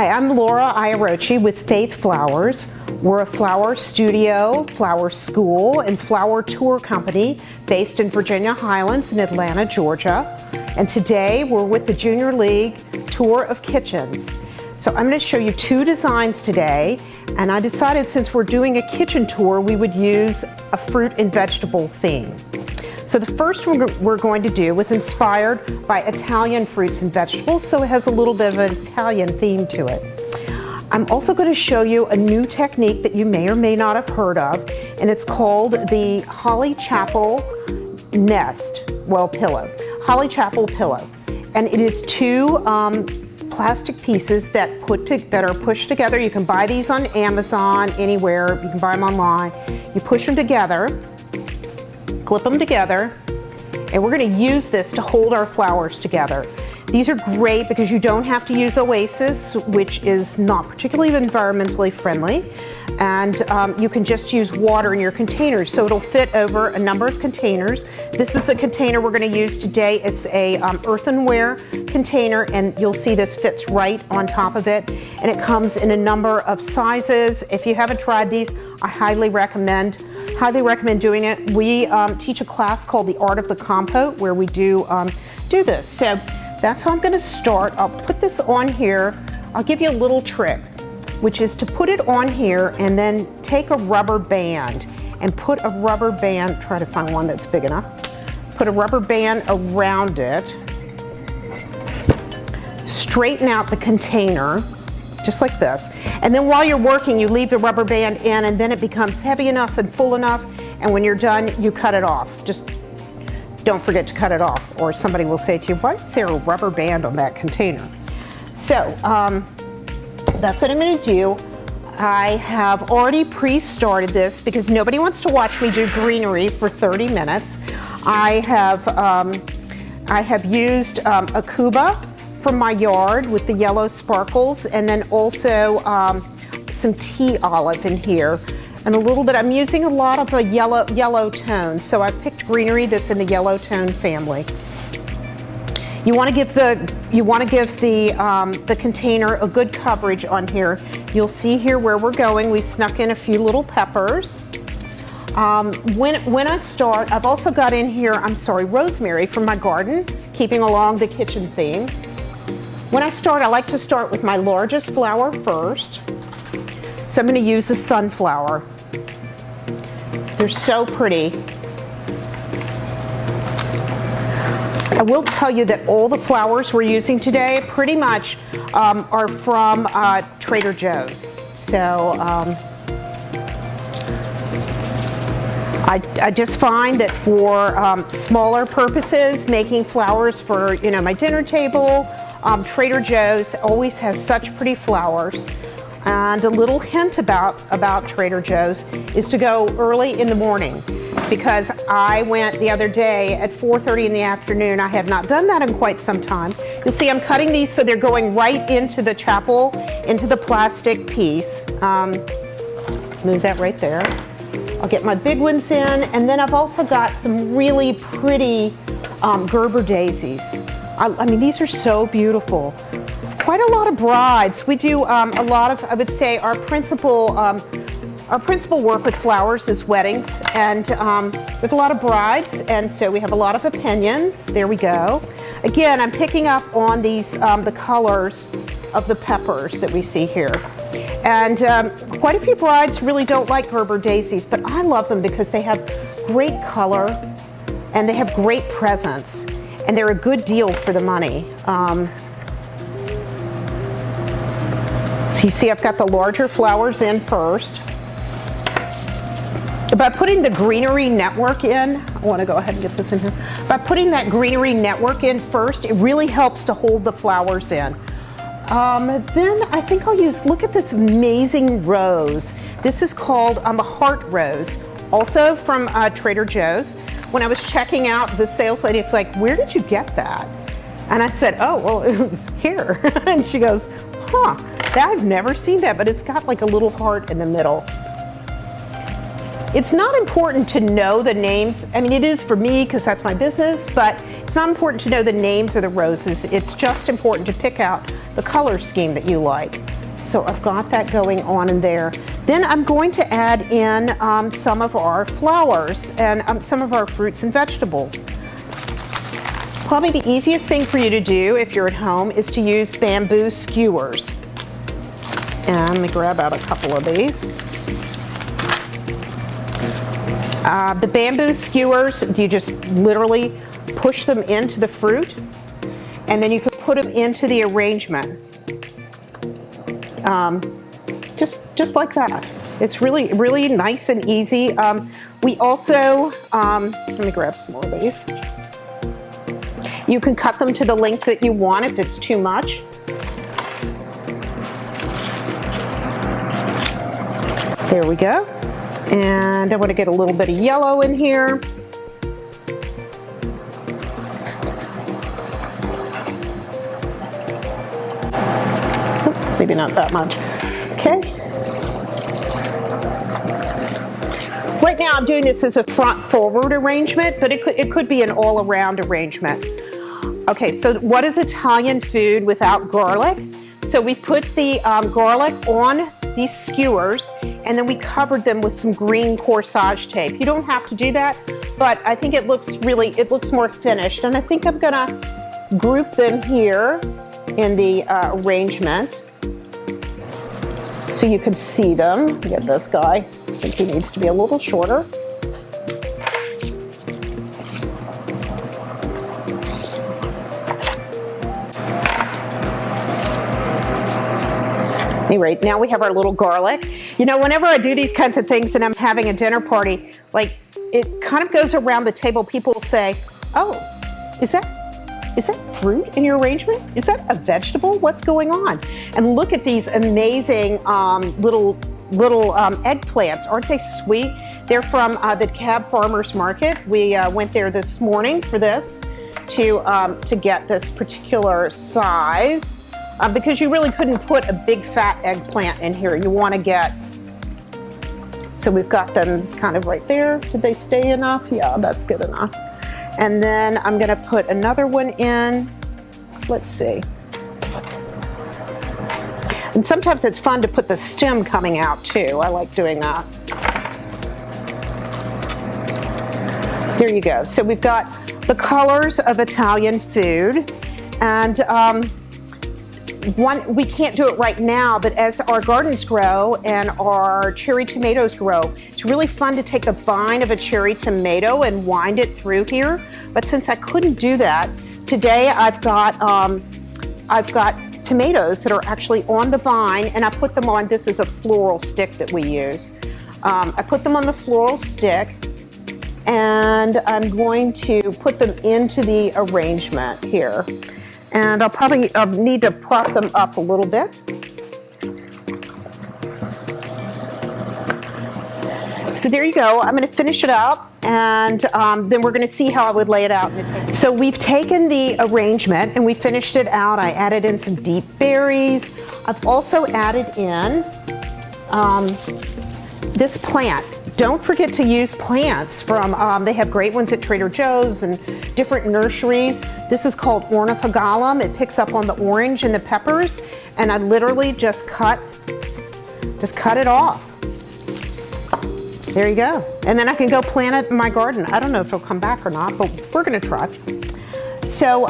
Hi, I'm Laura Iarocci with Faith Flowers. We're a flower studio, flower school, and flower tour company based in Virginia Highlands in Atlanta, Georgia. And today we're with the Junior League Tour of Kitchens. So I'm going to show you two designs today, and I decided since we're doing a kitchen tour, we would use a fruit and vegetable theme. So the first one we're going to do was inspired by Italian fruits and vegetables, so it has a little bit of an Italian theme to it. I'm also going to show you a new technique that you may or may not have heard of, and it's called the Holly Chapel Nest, pillow. Holly Chapel pillow. And it is two plastic pieces that are pushed together. You can buy these on Amazon, anywhere. You can buy them online. You push them together, clip them together, and we're going to use this to hold our flowers together. These are great because you don't have to use Oasis, which is not particularly environmentally friendly, and you can just use water in your containers, so it'll fit over a number of containers. This is the container we're going to use today. It's a earthenware container, and you'll see this fits right on top of it, and it comes in a number of sizes. If you haven't tried these, I highly recommend doing it. We teach a class called The Art of the Compote where we do this. So that's how I'm going to start. I'll put this on here. I'll give you a little trick, which is to put it on here and then take a rubber band and put a rubber band, try to find one that's big enough, put a rubber band around it, straighten out the container, just like this. And then while you're working, you leave the rubber band in, and then it becomes heavy enough and full enough, and when you're done, you cut it off. Just don't forget to cut it off, or somebody will say to you, why is there a rubber band on that container? So that's what I'm going to do. I have already pre-started this because nobody wants to watch me do greenery for 30 minutes. I have used a Cuba from my yard with the yellow sparkles, and then also some tea olive in here, and a little bit. I'm using a lot of a yellow tone, so I picked greenery that's in the yellow tone family. You want to give the container a good coverage on here. You'll see here where we're going. We've snuck in a few little peppers. When I start, I've also got in here, rosemary from my garden, keeping along the kitchen theme. When I start, I like to start with my largest flower first. So I'm going to use a sunflower. They're so pretty. I will tell you that all the flowers we're using today pretty much are from Trader Joe's. So I just find that for smaller purposes, making flowers for my dinner table, Trader Joe's always has such pretty flowers. And a little hint about Trader Joe's is to go early in the morning, because I went the other day at 4:30 in the afternoon. I had not done that in quite some time. You'll see I'm cutting these so they're going right into the chapel, into the plastic piece. Move that right there. I'll get my big ones in, and then I've also got some really pretty Gerber daisies. I mean, these are so beautiful. Quite a lot of brides. We do a lot of, I would say, our principal work with flowers is weddings, and we have a lot of brides, and so we have a lot of opinions. There we go. Again, I'm picking up on these, the colors of the peppers that we see here. And quite a few brides really don't like Gerber daisies, but I love them because they have great color and they have great presence, and they're a good deal for the money. So you see I've got the larger flowers in first. By putting the greenery network in, I want to go ahead and get this in here. By putting that greenery network in first, it really helps to hold the flowers in. Then I think I'll use, look at this amazing rose. This is called a heart rose, also from Trader Joe's. When I was checking out, the sales lady's like, where did you get that? And I said, oh, well, it was here. And she goes, huh, I've never seen that, but it's got like a little heart in the middle. It's not important to know the names. I mean, it is for me because that's my business, but it's not important to know the names of the roses. It's just important to pick out the color scheme that you like. So I've got that going on in there. Then I'm going to add in some of our flowers and some of our fruits and vegetables. Probably the easiest thing for you to do if you're at home is to use bamboo skewers. And let me grab out a couple of these. The bamboo skewers, you just literally push them into the fruit, and then you can put them into the arrangement. Just like that. It's really, really nice and easy. We also, let me grab some more of these. You can cut them to the length that you want if it's too much. There we go. And I want to get a little bit of yellow in here. Maybe not that much. Okay. Right now I'm doing this as a front forward arrangement, but it could be an all around arrangement. Okay, so what is Italian food without garlic? So we put the garlic on these skewers, and then we covered them with some green corsage tape. You don't have to do that, but I think it looks more finished. And I think I'm gonna group them here in the arrangement so you can see them. Get this guy. I think he needs to be a little shorter. Anyway, now we have our little garlic. You know, whenever I do these kinds of things and I'm having a dinner party, like it kind of goes around the table, people say, oh, is that fruit in your arrangement? Is that a vegetable? What's going on? And look at these amazing little eggplants. Aren't they sweet? They're from the Cab Farmers Market. We went there this morning for this to get this particular size. Because you really couldn't put a big fat eggplant in here. You want to get, so we've got them kind of right there. Did they stay enough? Yeah, that's good enough. And then I'm going to put another one in. Let's see. And sometimes it's fun to put the stem coming out too. I like doing that. There you go. So we've got the colors of Italian food, and we can't do it right now, but as our gardens grow and our cherry tomatoes grow, it's really fun to take the vine of a cherry tomato and wind it through here. But since I couldn't do that, today I've got tomatoes that are actually on the vine, and I put them on, this is a floral stick that we use. I put them on the floral stick, and I'm going to put them into the arrangement here. And I'll probably need to prop them up a little bit. So there you go. I'm going to finish it up, and then we're going to see how I would lay it out. So we've taken the arrangement and we finished it out. I added in some deep berries. I've also added in this plant. Don't forget to use plants from, they have great ones at Trader Joe's and different nurseries. This is called Ornithogalum. It picks up on the orange and the peppers, and I literally just cut it off. There you go. And then I can go plant it in my garden. I don't know if it'll come back or not, but we're gonna try. So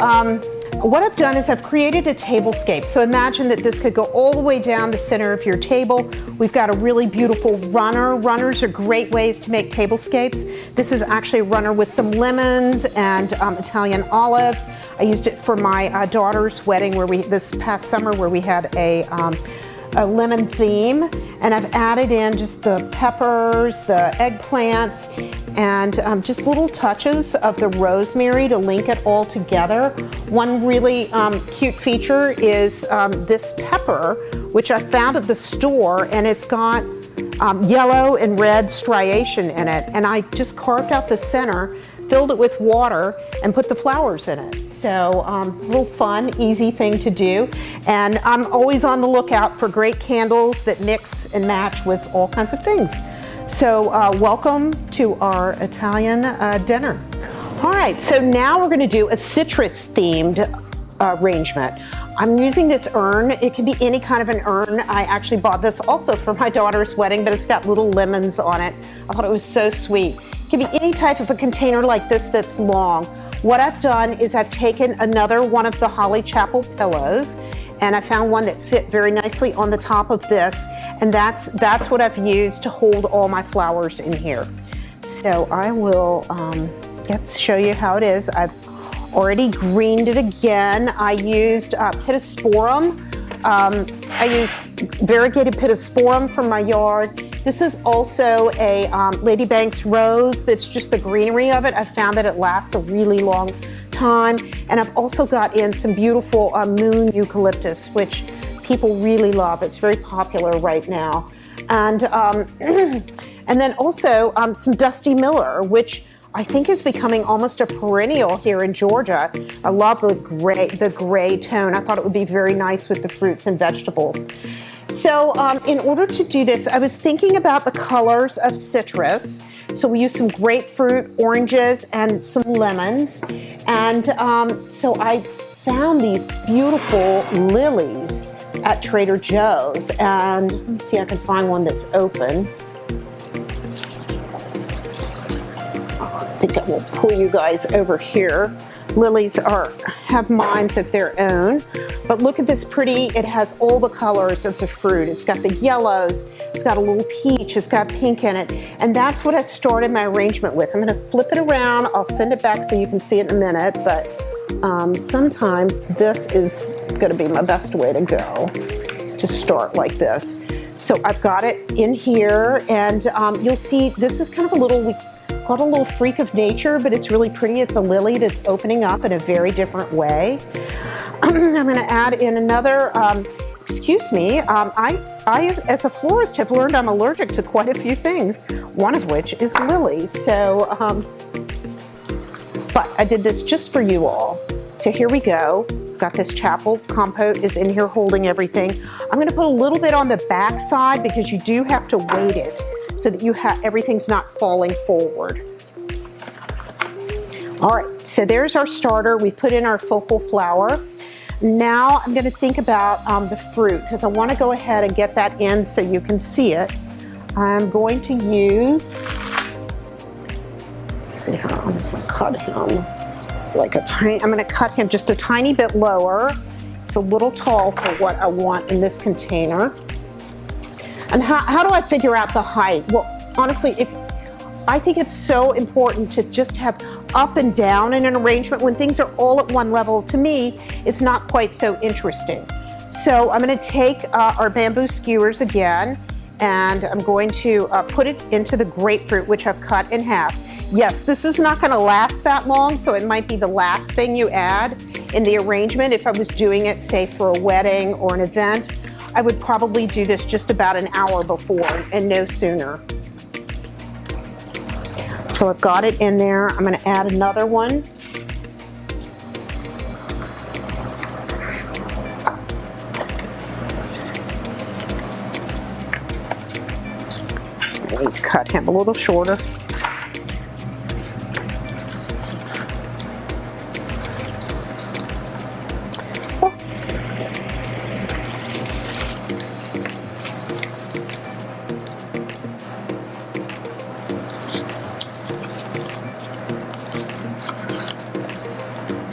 what I've done is I've created a tablescape. So imagine that this could go all the way down the center of your table. We've got a really beautiful runner. Runners are great ways to make tablescapes. This is actually a runner with some lemons and Italian olives. I used it for my daughter's wedding this past summer where we had a lemon theme, and I've added in just the peppers, the eggplants, and just little touches of the rosemary to link it all together. One really cute feature is this pepper, which I found at the store, and it's got yellow and red striation in it, and I just carved out the center, filled it with water, and put the flowers in it. So real fun, easy thing to do. And I'm always on the lookout for great candles that mix and match with all kinds of things. So welcome to our Italian dinner. All right, so now we're gonna do a citrus themed arrangement. I'm using this urn. It can be any kind of an urn. I actually bought this also for my daughter's wedding, but it's got little lemons on it. I thought it was so sweet. It can be any type of a container like this that's long. What I've done is I've taken another one of the Holly Chapel pillows, and I found one that fit very nicely on the top of this, and that's what I've used to hold all my flowers in here. So I will show you how it is. I've already greened it again. I used pittosporum. I used variegated pittosporum from my yard. This is also a Lady Banks rose. That's just the greenery of it. I found that it lasts a really long time. And I've also got in some beautiful moon eucalyptus, which people really love. It's very popular right now. And and then also some Dusty Miller, which I think is becoming almost a perennial here in Georgia. I love the gray tone. I thought it would be very nice with the fruits and vegetables. So in order to do this, I was thinking about the colors of citrus. So we use some grapefruit, oranges, and some lemons. And so I found these beautiful lilies at Trader Joe's. And let me see if I can find one that's open. I think I will pull you guys over here. Lilies have minds of their own, but look at this pretty, it has all the colors of the fruit. It's got the yellows, it's got a little peach, it's got pink in it, and that's what I started my arrangement with. I'm gonna flip it around, I'll send it back so you can see it in a minute, but sometimes this is gonna be my best way to go, is to start like this. So I've got it in here, and you'll see this is kind of a little freak of nature, but it's really pretty. It's a lily that's opening up in a very different way. I'm going to add in another, excuse me, I as a florist have learned I'm allergic to quite a few things, one of which is lilies. So, but I did this just for you all. So here we go. Got this chapel compote is in here holding everything. I'm going to put a little bit on the back side because you do have to weight it, so that everything's not falling forward. All right, so there's our starter. We put in our focal flower. Now I'm gonna think about the fruit, because I wanna go ahead and get that in so you can see it. I'm going to use, let's see how I'm gonna cut him. I'm gonna cut him just a tiny bit lower. It's a little tall for what I want in this container. And how do I figure out the height? Well, honestly, I think it's so important to just have up and down in an arrangement. When things are all at one level, to me, it's not quite so interesting. So I'm going to take our bamboo skewers again, and I'm going to put it into the grapefruit, which I've cut in half. Yes, this is not going to last that long, so it might be the last thing you add in the arrangement. If I was doing it, say, for a wedding or an event, I would probably do this just about an hour before and no sooner. So I've got it in there. I'm going to add another one. I need to cut him a little shorter.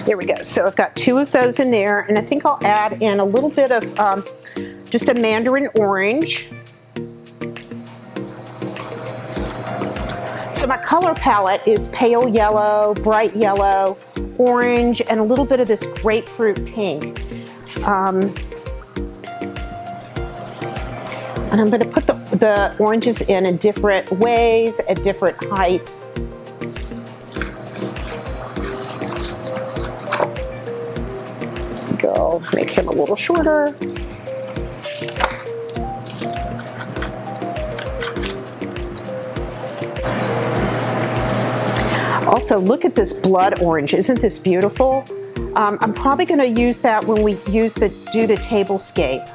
There we go. So I've got two of those in there, and I think I'll add in a little bit of just a mandarin orange. So my color palette is pale yellow, bright yellow, orange, and a little bit of this grapefruit pink. And I'm going to put the oranges in different ways, at different heights. Go make him a little shorter. Also, look at this blood orange. Isn't this beautiful? I'm probably going to use that when we do the tablescape.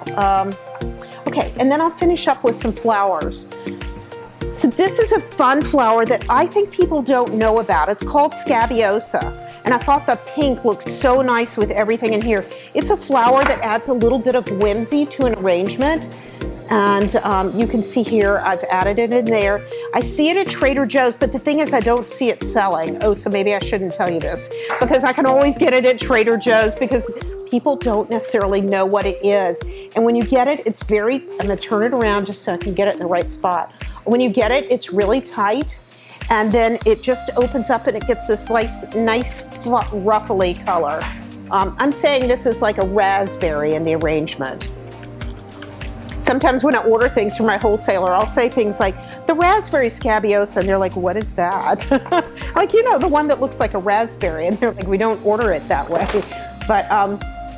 Okay, and then I'll finish up with some flowers. So this is a fun flower that I think people don't know about. It's called Scabiosa, and I thought the pink looked so nice with everything in here. It's a flower that adds a little bit of whimsy to an arrangement, and you can see here I've added it in there. I see it at Trader Joe's, but the thing is I don't see it selling. Oh, so maybe I shouldn't tell you this, because I can always get it at Trader Joe's because people don't necessarily know what it is. And when you get it, it's very, I'm gonna turn it around just so I can get it in the right spot. When you get it, it's really tight, and then it just opens up and it gets this nice ruffly color. I'm saying this is like a raspberry in the arrangement. Sometimes when I order things from my wholesaler, I'll say things like, the raspberry Scabiosa, and they're like, what is that? Like, you know, the one that looks like a raspberry, and they're like, we don't order it that way. But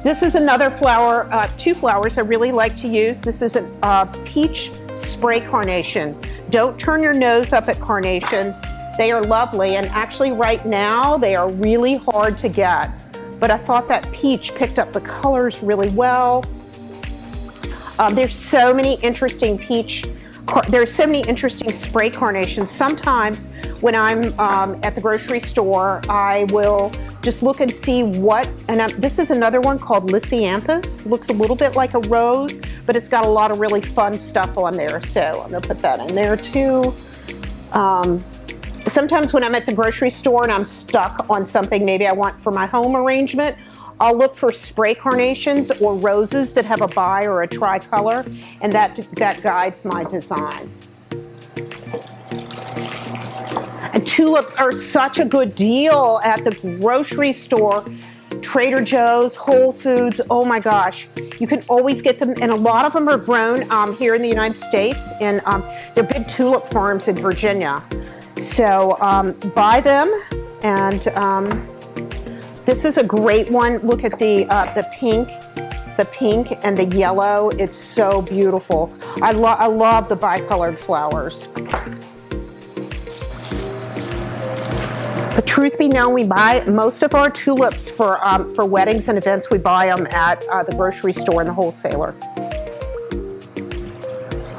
this is another flower, two flowers I really like to use. This is a peach spray carnation. Don't turn your nose up at carnations. They are lovely, and actually right now they are really hard to get. But I thought that peach picked up the colors really well. There's so many interesting spray carnations. Sometimes when I'm at the grocery store, I will just look and see what, and this is another one called Lisianthus. Looks a little bit like a rose, but it's got a lot of really fun stuff on there. So I'm gonna put that in there too. Sometimes when I'm at the grocery store and I'm stuck on something maybe I want for my home arrangement, I'll look for spray carnations or roses that have a bi or a tricolor, and that guides my design. And tulips are such a good deal at the grocery store, Trader Joe's, Whole Foods. Oh my gosh, you can always get them, and a lot of them are grown here in the United States, and they're big tulip farms in Virginia. So buy them, and this is a great one. Look at the pink and the yellow. It's so beautiful. I love the bicolored flowers. But truth be known, we buy most of our tulips for weddings and events. We buy them at the grocery store and the wholesaler.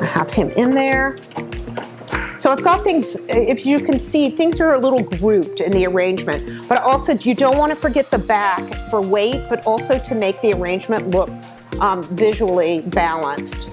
I have him in there. So I've got things, if you can see, things are a little grouped in the arrangement, but also you don't want to forget the back for weight, but also to make the arrangement look visually balanced.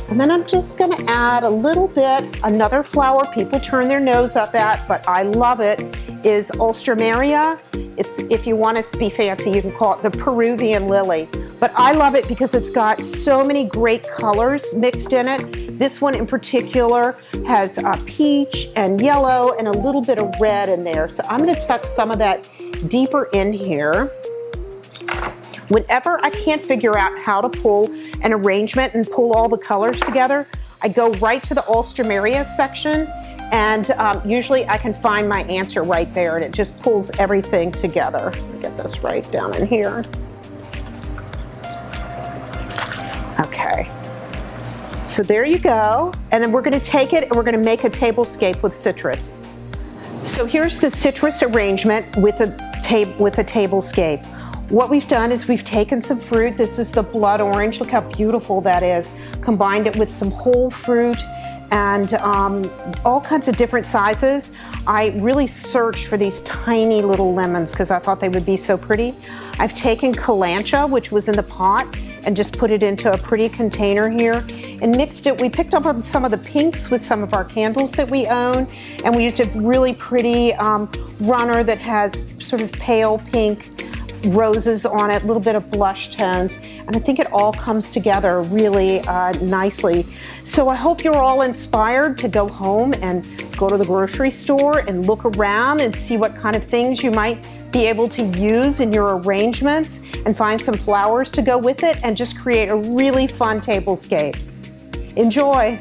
And then I'm just going to add a little bit, another flower people turn their nose up at, but I love it, is Alstroemeria. It's, if you want to be fancy, you can call it the Peruvian lily. But I love it because it's got so many great colors mixed in it. This one in particular has peach and yellow and a little bit of red in there. So I'm going to tuck some of that deeper in here. Whenever I can't figure out how to pull an arrangement and pull all the colors together, I go right to the Alstroemeria section, and usually I can find my answer right there, and it just pulls everything together. Let me get this right down in here. Okay, so there you go. And then we're going to take it and we're going to make a tablescape with citrus. So here's the citrus arrangement with a tablescape. What we've done is we've taken some fruit. This is the blood orange. Look how beautiful that is. Combined it with some whole fruit and all kinds of different sizes. I really searched for these tiny little lemons because I thought they would be so pretty. I've taken Kalanchoe, which was in the pot, and just put it into a pretty container here and mixed it. We picked up on some of the pinks with some of our candles that we own, and we used a really pretty runner that has sort of pale pink roses on it, a little bit of blush tones, and I think it all comes together really nicely. So I hope you're all inspired to go home and go to the grocery store and look around and see what kind of things you might be able to use in your arrangements, and find some flowers to go with it and just create a really fun tablescape. Enjoy!